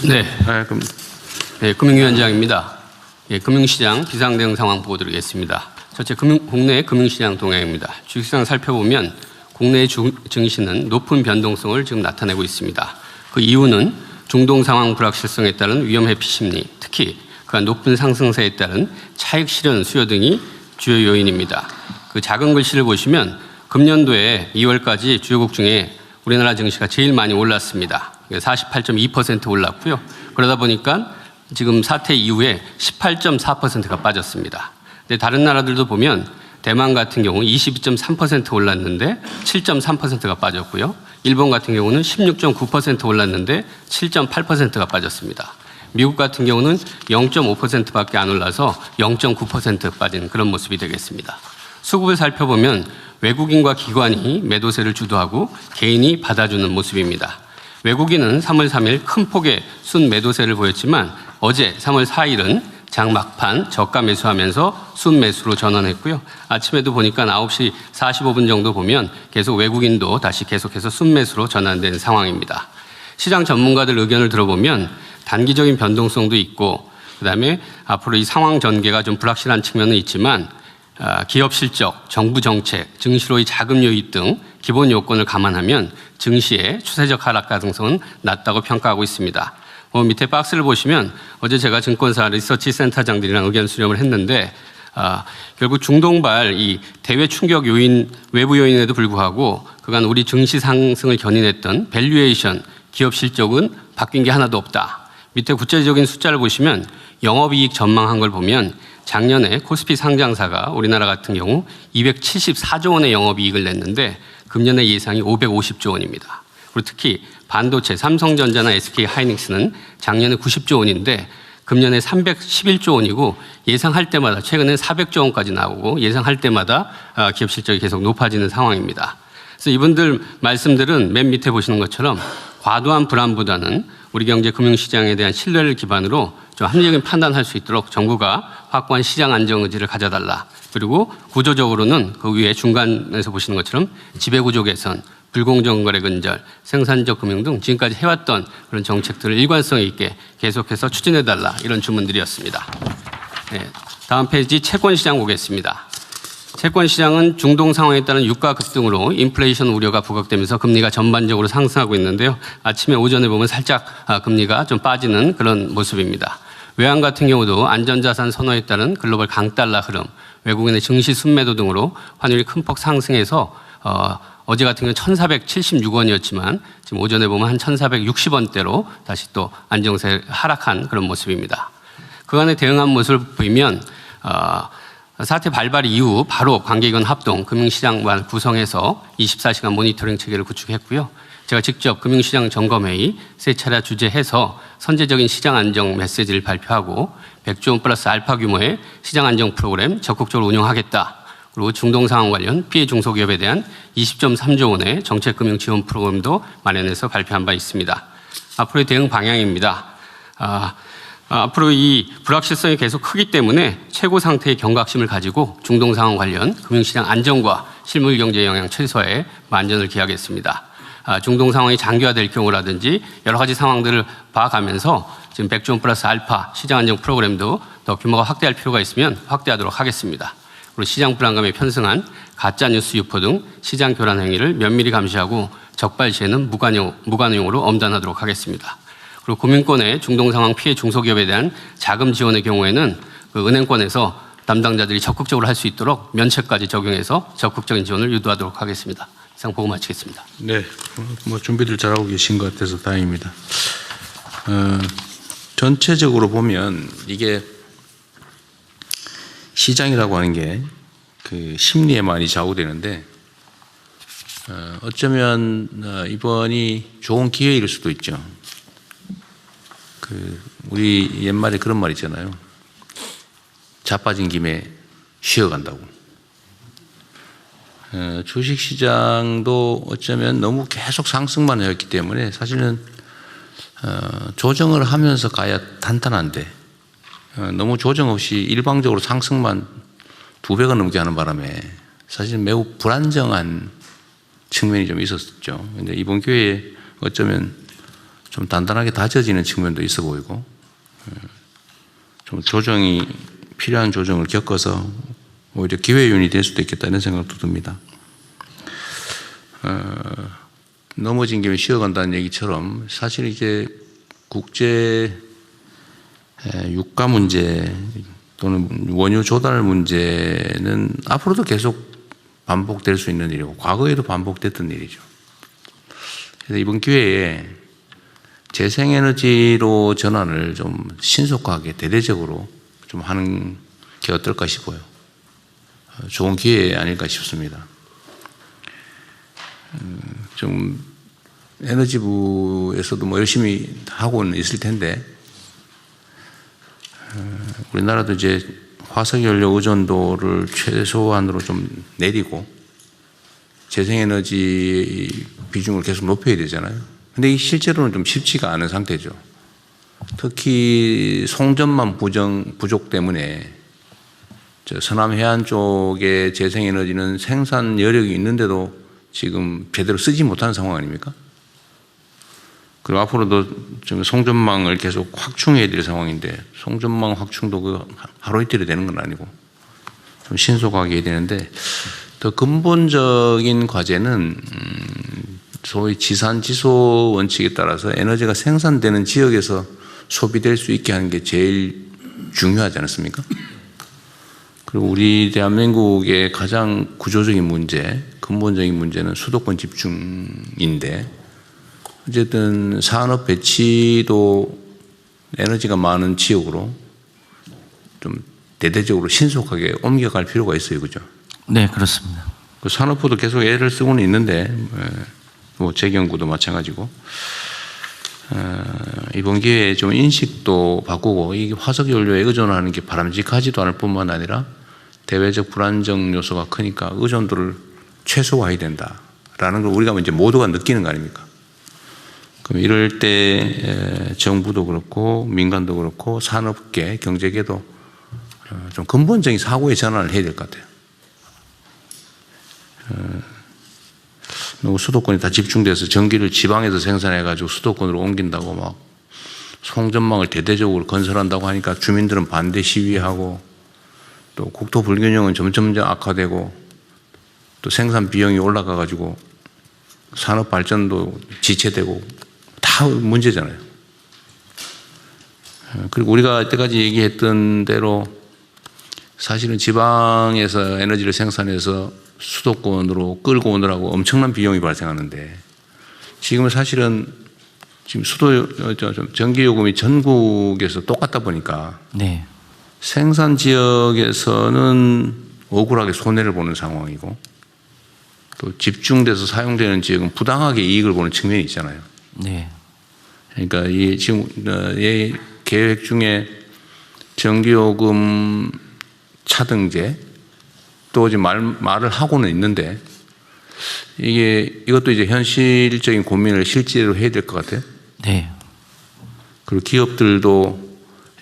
네, 금융위원장입니다. 금융시장 비상대응 상황 보고 드리겠습니다. 첫째, 국내 금융시장 동향입니다. 주식시장 살펴보면 국내 증시는 높은 변동성을 지금 나타내고 있습니다. 그 이유는 중동 상황 불확실성에 따른 위험 회피 심리, 특히 그간 높은 상승세에 따른 차익 실현 수요 등이 주요 요인입니다. 그 작은 글씨를 보시면 금년도에 2월까지 주요국 중에 우리나라 증시가 제일 많이 올랐습니다. 48.2% 올랐고요. 그러다 보니까 지금 사태 이후에 18.4%가 빠졌습니다. 근데 다른 나라들도 보면 대만 같은 경우 22.3% 올랐는데 7.3%가 빠졌고요. 일본 같은 경우는 16.9% 올랐는데 7.8%가 빠졌습니다. 미국 같은 경우는 0.5%밖에 안 올라서 0.9% 빠진 그런 모습이 되겠습니다. 수급을 살펴보면 외국인과 기관이 매도세를 주도하고 개인이 받아주는 모습입니다. 외국인은 3월 3일 큰 폭의 순 매도세를 보였지만 어제 3월 4일은 장 막판 저가 매수하면서 순 매수로 전환했고요. 아침에도 보니까 9시 45분 정도 보면 계속 외국인도 다시 계속해서 순 매수로 전환된 상황입니다. 시장 전문가들 의견을 들어보면 단기적인 변동성도 있고 그다음에 앞으로 이 상황 전개가 좀 불확실한 측면은 있지만 기업 실적, 정부 정책, 증시로의 자금 유입 등 기본 요건을 감안하면 증시의 추세적 하락 가능성은 낮다고 평가하고 있습니다. 밑에 박스를 보시면 어제 제가 증권사 리서치 센터장들이랑 의견 수렴을 했는데 결국 중동발 이 대외 충격 요인, 외부 요인에도 불구하고 그간 우리 증시 상승을 견인했던 밸류에이션, 기업 실적은 바뀐 게 하나도 없다. 밑에 구체적인 숫자를 보시면 영업이익 전망한 걸 보면 작년에 코스피 상장사가 우리나라 같은 경우 274조 원의 영업이익을 냈는데 금년의 예상이 550조 원입니다. 그리고 특히 반도체, 삼성전자나 SK하이닉스는 작년에 90조 원인데 금년에 311조 원이고 예상할 때마다 최근에 400조 원까지 나오고 예상할 때마다 기업 실적이 계속 높아지는 상황입니다. 그래서 이분들 말씀들은 맨 밑에 보시는 것처럼 과도한 불안보다는 우리 경제 금융시장에 대한 신뢰를 기반으로 좀 합리적인 판단할 수 있도록 정부가 확고한 시장 안정 의지를 가져달라. 그리고 구조적으로는 그 위에 중간에서 보시는 것처럼 지배구조 개선, 불공정 거래 근절, 생산적 금융 등 지금까지 해왔던 그런 정책들을 일관성 있게 계속해서 추진해달라 이런 주문들이었습니다. 네, 다음 페이지 채권시장 보겠습니다. 채권시장은 중동 상황에 따른 유가 급등으로 인플레이션 우려가 부각되면서 금리가 전반적으로 상승하고 있는데요. 아침에 오전에 보면 살짝 금리가 좀 빠지는 그런 모습입니다. 외환 같은 경우도 안전자산 선호에 따른 글로벌 강달러 흐름, 외국인의 증시 순매도 등으로 환율이 큰 폭 상승해서 어제 같은 경우는 1,476원이었지만 지금 오전에 보면 한 1,460원대로 다시 또 안정세 하락한 그런 모습입니다. 그간에 대응한 모습을 보이면 사태 발발 이후 바로 관계기관 합동 금융시장만 구성해서 24시간 모니터링 체계를 구축했고요. 제가 직접 금융시장 점검회의 세 차례 주재해서 선제적인 시장 안정 메시지를 발표하고 100조 원 플러스 알파 규모의 시장 안정 프로그램 적극적으로 운영하겠다. 그리고 중동 상황 관련 피해 중소기업에 대한 20.3조 원의 정책금융 지원 프로그램도 마련해서 발표한 바 있습니다. 앞으로의 대응 방향입니다. 앞으로 이 불확실성이 계속 크기 때문에 최고 상태의 경각심을 가지고 중동 상황 관련 금융시장 안정과 실물 경제 영향 최소화에 만전을 기하겠습니다. 중동 상황이 장기화될 경우라든지 여러 가지 상황들을 봐가면서 지금 100조 원 플러스 알파 시장 안정 프로그램도 더 규모가 확대할 필요가 있으면 확대하도록 하겠습니다. 그리고 시장 불안감에 편승한 가짜뉴스 유포 등 시장 교란 행위를 면밀히 감시하고 적발 시에는 무관용으로 엄단하도록 하겠습니다. 그리고 국민권의 중동 상황 피해 중소기업에 대한 자금 지원의 경우에는 그 은행권에서 담당자들이 적극적으로 할 수 있도록 면책까지 적용해서 적극적인 지원을 유도하도록 하겠습니다. 이상 보고 마치겠습니다. 네, 준비를 잘하고 계신 것 같아서 다행입니다. 전체적으로 보면 이게 시장이라고 하는 게 그 심리에 많이 좌우되는데 어쩌면 이번이 좋은 기회일 수도 있죠. 우리 옛말에 그런 말 있잖아요. 자빠진 김에 쉬어간다고. 주식시장도 어쩌면 너무 계속 상승만 해왔기 때문에 사실은 조정을 하면서 가야 탄탄한데 너무 조정 없이 일방적으로 상승만 2배가 넘게 하는 바람에 사실 매우 불안정한 측면이 좀 있었죠. 근데 이번 기회에 어쩌면 좀 단단하게 다져지는 측면도 있어 보이고 좀 조정이 필요한 조정을 겪어서 오히려 기회윤이 될 수도 있겠다는 생각도 듭니다. 넘어진 김에 쉬어간다는 얘기처럼 사실 이제 국제 유가 문제 또는 원유 조달 문제는 앞으로도 계속 반복될 수 있는 일이고 과거에도 반복됐던 일이죠. 그래서 이번 기회에 재생에너지로 전환을 좀 신속하게 대대적으로 좀 하는 게 어떨까 싶어요. 좋은 기회 아닐까 싶습니다. 좀 에너지부에서도 뭐 열심히 하고는 있을 텐데 우리나라도 이제 화석연료 의존도를 최소한으로 좀 내리고 재생에너지 비중을 계속 높여야 되잖아요. 근데 이 실제로는 좀 쉽지가 않은 상태죠. 특히 송전망 부족 때문에 저 서남 해안 쪽의 재생에너지는 생산 여력이 있는데도 지금 제대로 쓰지 못하는 상황 아닙니까? 그리고 앞으로도 지금 송전망을 계속 확충해야 될 상황인데 송전망 확충도 그 하루 이틀이 되는 건 아니고 좀 신속하게 해야 되는데 더 근본적인 과제는 소위 지산지소 원칙에 따라서 에너지가 생산되는 지역에서 소비될 수 있게 하는 게 제일 중요하지 않습니까? 그리고 우리 대한민국의 가장 구조적인 문제, 근본적인 문제는 수도권 집중인데 어쨌든 산업 배치도 에너지가 많은 지역으로 좀 대대적으로 신속하게 옮겨갈 필요가 있어요. 그죠? 네, 그렇습니다. 그 산업부도 계속 애를 쓰고는 있는데 뭐 재경구도 마찬가지고 이번 기회에 좀 인식도 바꾸고 이 화석연료에 의존하는 게 바람직하지도 않을 뿐만 아니라 대외적 불안정 요소가 크니까 의존도를 최소화해야 된다라는 걸 우리가 이제 모두가 느끼는 거 아닙니까? 그럼 이럴 때 정부도 그렇고 민간도 그렇고 산업계, 경제계도 좀 근본적인 사고의 전환을 해야 될 것 같아요. 너무 수도권이 다 집중돼서 전기를 지방에서 생산해가지고 수도권으로 옮긴다고 막 송전망을 대대적으로 건설한다고 하니까 주민들은 반대 시위하고 또 국토 불균형은 점점 악화되고 또 생산 비용이 올라가가지고 산업 발전도 지체되고 다 문제잖아요. 그리고 우리가 이때까지 얘기했던 대로 사실은 지방에서 에너지를 생산해서 수도권으로 끌고 오느라고 엄청난 비용이 발생하는데 지금은 사실은 지금 전기요금이 전국에서 똑같다 보니까 네. 생산 지역에서는 억울하게 손해를 보는 상황이고 또 집중돼서 사용되는 지역은 부당하게 이익을 보는 측면이 있잖아요. 네. 그러니까 이 지금 이 계획 중에 전기요금 차등제 또 이제 말을 하고는 있는데 이것도 이제 현실적인 고민을 실제로 해야 될 것 같아요. 네. 그리고 기업들도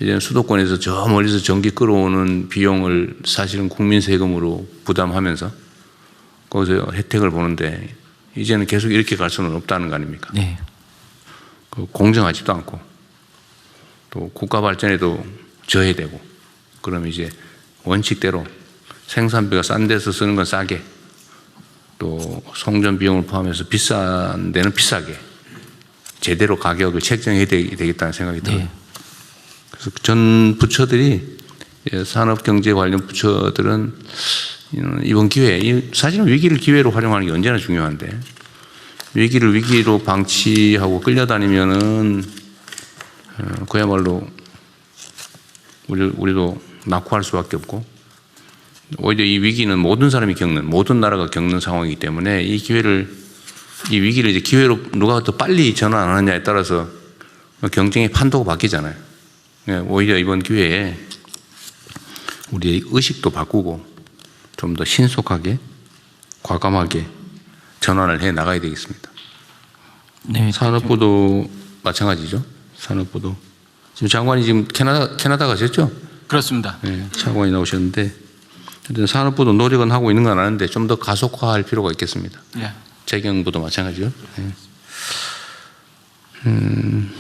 이제 수도권에서 저 멀리서 전기 끌어오는 비용을 사실은 국민 세금으로 부담하면서 거기서 혜택을 보는데 이제는 계속 이렇게 갈 수는 없다는 거 아닙니까? 네. 공정하지도 않고 또 국가 발전에도 저해되고 그러면 이제 원칙대로 생산비가 싼 데서 쓰는 건 싸게 또 송전 비용을 포함해서 비싼 데는 비싸게 제대로 가격을 책정해야 되겠다는 생각이 들어요. 네. 그래서 전 부처들이 산업경제 관련 부처들은 이번 기회에 사실은 위기를 기회로 활용하는 게 언제나 중요한데 위기를 위기로 방치하고 끌려다니면은 그야말로 우리도 낙후할 수밖에 없고 오히려 이 위기는 모든 사람이 겪는 모든 나라가 겪는 상황이기 때문에 이 위기를 이제 기회로 누가 더 빨리 전환하느냐에 따라서 경쟁의 판도가 바뀌잖아요. 오히려 이번 기회에 우리의 의식도 바꾸고 좀 더 신속하게 과감하게 전환을 해 나가야 되겠습니다. 네. 산업부도 마찬가지죠. 산업부도 지금 장관이 지금 캐나다 가셨죠? 그렇습니다. 네, 차관이 나오셨는데 하여튼 산업부도 노력은 하고 있는 건 아는데 좀 더 가속화할 필요가 있겠습니다. 네. 재경부도 마찬가지죠. 네. 음,